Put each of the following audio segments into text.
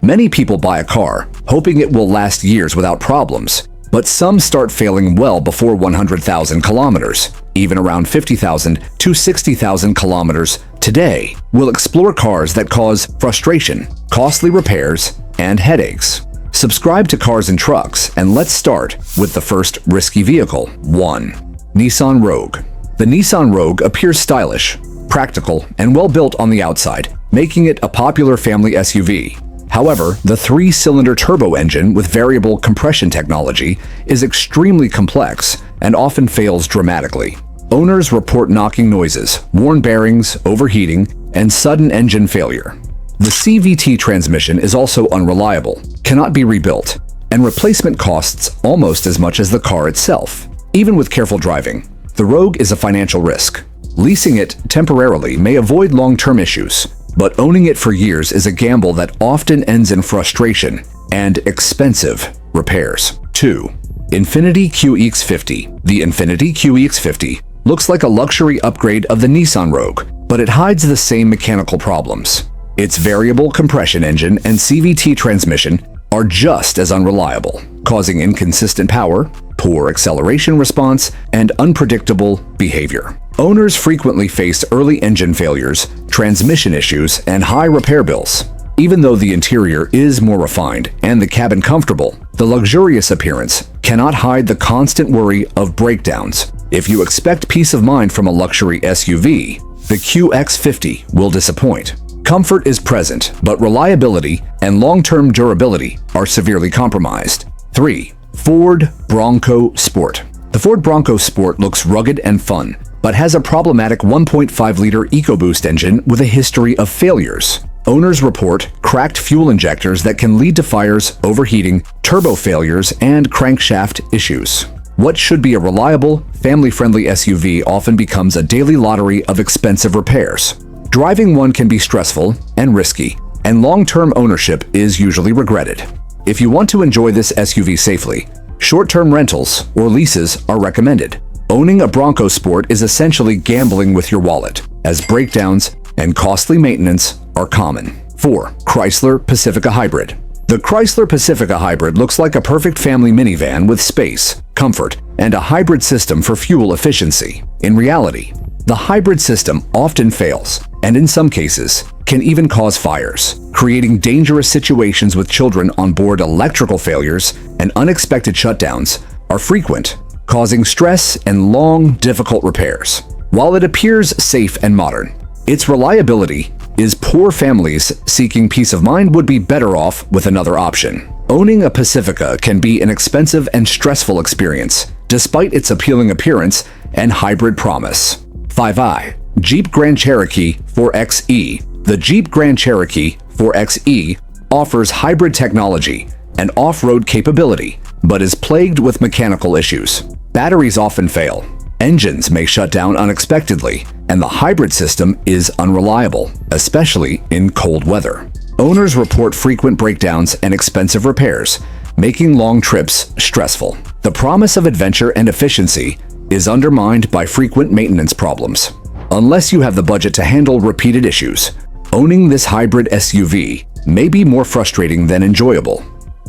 Many people buy a car, hoping it will last years without problems, but some start failing well before 100,000 kilometers, even around 50,000 to 60,000 kilometers. Today, we'll explore cars that cause frustration, costly repairs, and headaches. Subscribe to Cars and Trucks, and let's start with the first risky vehicle. 1. Nissan Rogue. The Nissan Rogue appears stylish, practical, and well-built on the outside, making it a popular family SUV. However, the 3-cylinder turbo engine with variable compression technology is extremely complex and often fails dramatically. Owners report knocking noises, worn bearings, overheating, and sudden engine failure. The CVT transmission is also unreliable, cannot be rebuilt, and replacement costs almost as much as the car itself. Even with careful driving, the Rogue is a financial risk. Leasing it temporarily may avoid long-term issues, but owning it for years is a gamble that often ends in frustration and expensive repairs. 2. Infiniti QX50. The Infiniti QX50 looks like a luxury upgrade of the Nissan Rogue, but it hides the same mechanical problems. Its variable compression engine and CVT transmission are just as unreliable, causing inconsistent power, poor acceleration response, and unpredictable behavior. Owners frequently face early engine failures, transmission issues, and high repair bills. Even though the interior is more refined and the cabin comfortable, the luxurious appearance cannot hide the constant worry of breakdowns. If you expect peace of mind from a luxury SUV, the QX50 will disappoint. Comfort is present, but reliability and long-term durability are severely compromised. 3. Ford Bronco Sport. The Ford Bronco Sport looks rugged and fun, but has a problematic 1.5-liter EcoBoost engine with a history of failures. Owners report cracked fuel injectors that can lead to fires, overheating, turbo failures, and crankshaft issues. What should be a reliable, family-friendly SUV often becomes a daily lottery of expensive repairs. Driving one can be stressful and risky, and long-term ownership is usually regretted. If you want to enjoy this SUV safely, short-term rentals or leases are recommended. Owning a Bronco Sport is essentially gambling with your wallet, as breakdowns and costly maintenance are common. 4. Chrysler Pacifica Hybrid. The Chrysler Pacifica Hybrid looks like a perfect family minivan with space, comfort, and a hybrid system for fuel efficiency. In reality, the hybrid system often fails, and in some cases, can even cause fires, creating dangerous situations with children on board. Electrical failures and unexpected shutdowns are frequent, causing stress and long, difficult repairs. While it appears safe and modern, its reliability is poor. Families seeking peace of mind would be better off with another option. Owning a Pacifica can be an expensive and stressful experience, despite its appealing appearance and hybrid promise. 5i. Jeep Grand Cherokee 4xe. The Jeep Grand Cherokee 4xe offers hybrid technology and off-road capability, but is plagued with mechanical issues. Batteries often fail, engines may shut down unexpectedly, and the hybrid system is unreliable, especially in cold weather. Owners report frequent breakdowns and expensive repairs, making long trips stressful. The promise of adventure and efficiency is undermined by frequent maintenance problems. Unless you have the budget to handle repeated issues, owning this hybrid SUV may be more frustrating than enjoyable.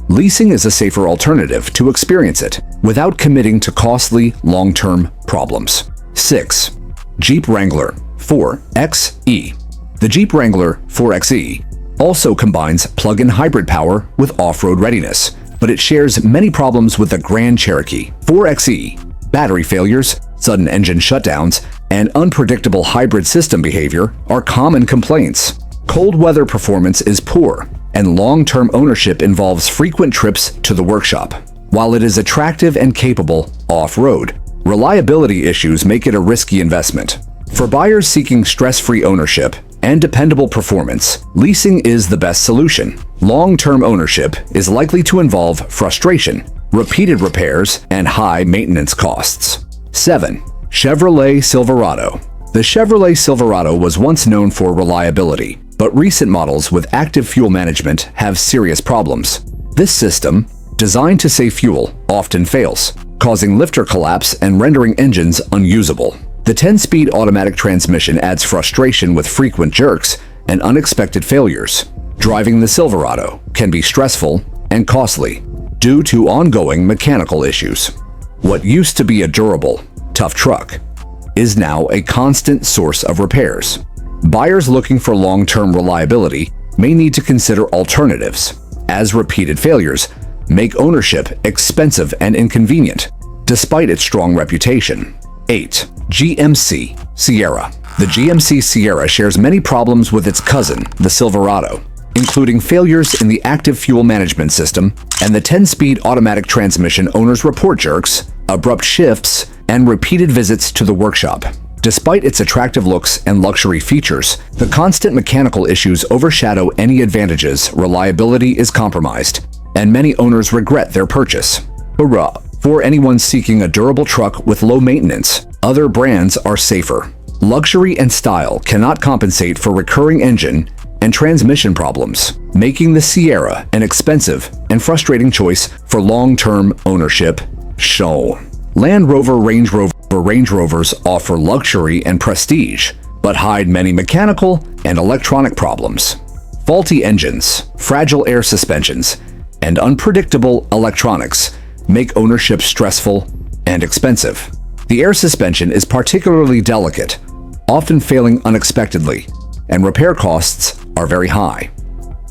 Leasing is a safer alternative to experience it without committing to costly long-term problems. 6. Jeep Wrangler 4xe. The Jeep Wrangler 4xe also combines plug-in hybrid power with off-road readiness, but it shares many problems with the Grand Cherokee 4xe. Battery failures, sudden engine shutdowns, and unpredictable hybrid system behavior are common complaints. Cold weather performance is poor, and long-term ownership involves frequent trips to the workshop. While it is attractive and capable off-road, reliability issues make it a risky investment. For buyers seeking stress-free ownership and dependable performance, leasing is the best solution. Long-term ownership is likely to involve frustration, repeated repairs, and high maintenance costs. 7. Chevrolet Silverado. The Chevrolet Silverado was once known for reliability, but recent models with active fuel management have serious problems. This system, designed to save fuel, often fails, causing lifter collapse and rendering engines unusable. The 10-speed automatic transmission adds frustration with frequent jerks and unexpected failures. Driving the Silverado can be stressful and costly due to ongoing mechanical issues. What used to be a durable, tough truck is now a constant source of repairs. Buyers looking for long-term reliability may need to consider alternatives, as repeated failures make ownership expensive and inconvenient, despite its strong reputation. 8. GMC Sierra. The GMC Sierra shares many problems with its cousin, the Silverado, including failures in the active fuel management system and the 10-speed automatic transmission. Owners report jerks, abrupt shifts, and repeated visits to the workshop. Despite its attractive looks and luxury features, the constant mechanical issues overshadow any advantages. Reliability is compromised, and many owners regret their purchase. Hurrah! For anyone seeking a durable truck with low maintenance, other brands are safer. Luxury and style cannot compensate for recurring engine and transmission problems, making the Sierra an expensive and frustrating choice for long-term ownership. Land Rover Range Rovers offer luxury and prestige, but hide many mechanical and electronic problems. Faulty engines, fragile air suspensions, and unpredictable electronics make ownership stressful and expensive. The air suspension is particularly delicate, often failing unexpectedly, and repair costs are very high.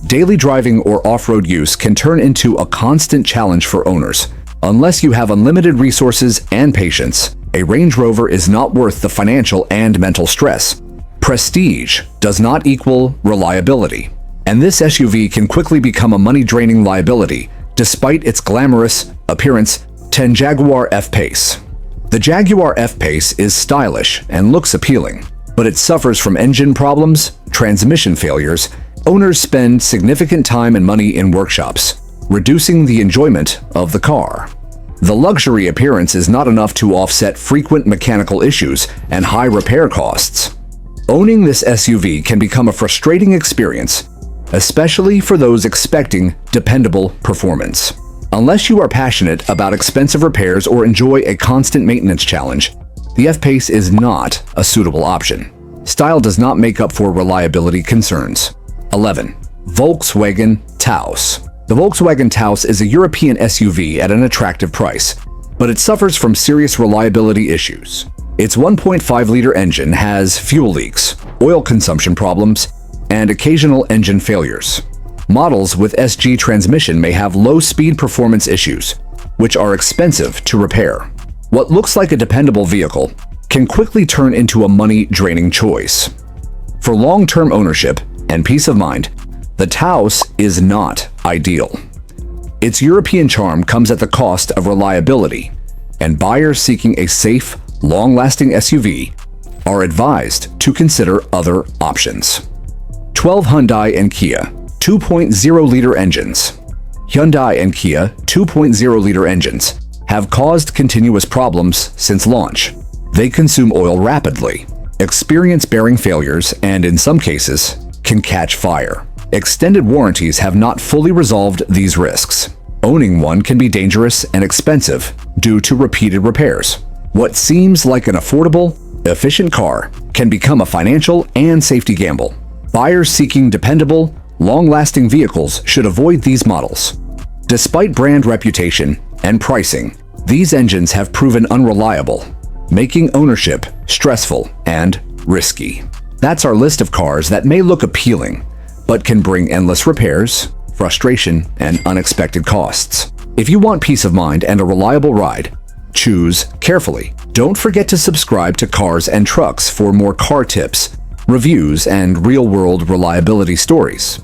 Daily driving or off-road use can turn into a constant challenge for owners. Unless you have unlimited resources and patience, a Range Rover is not worth the financial and mental stress. Prestige does not equal reliability, and this SUV can quickly become a money-draining liability despite its glamorous appearance. 10. Jaguar F-Pace. The Jaguar F-Pace is stylish and looks appealing, but it suffers from engine problems, transmission failures. Owners spend significant time and money in workshops, reducing the enjoyment of the car. The luxury appearance is not enough to offset frequent mechanical issues and high repair costs. Owning this SUV can become a frustrating experience, especially for those expecting dependable performance. Unless you are passionate about expensive repairs or enjoy a constant maintenance challenge, the F-Pace is not a suitable option. Style does not make up for reliability concerns. 11. Volkswagen Taos. The Volkswagen Taos is a European SUV at an attractive price, but it suffers from serious reliability issues. Its 1.5-liter engine has fuel leaks, oil consumption problems, and occasional engine failures. Models with SG transmission may have low-speed performance issues, which are expensive to repair. What looks like a dependable vehicle can quickly turn into a money-draining choice. For long-term ownership and peace of mind, the Taos is not ideal. Its European charm comes at the cost of reliability, and buyers seeking a safe, long-lasting SUV are advised to consider other options. 12. Hyundai and Kia 2.0-liter engines. Hyundai and Kia 2.0-liter engines have caused continuous problems since launch. They consume oil rapidly, experience bearing failures, and in some cases, can catch fire. Extended warranties have not fully resolved these risks. Owning one can be dangerous and expensive due to repeated repairs. What seems like an affordable, efficient car can become a financial and safety gamble. Buyers seeking dependable, long-lasting vehicles should avoid these models. Despite brand reputation and pricing, these engines have proven unreliable, making ownership stressful and risky. That's our list of cars that may look appealing, but can bring endless repairs, frustration, and unexpected costs. If you want peace of mind and a reliable ride, choose carefully. Don't forget to subscribe to Cars and Trucks for more car tips, reviews, and real-world reliability stories.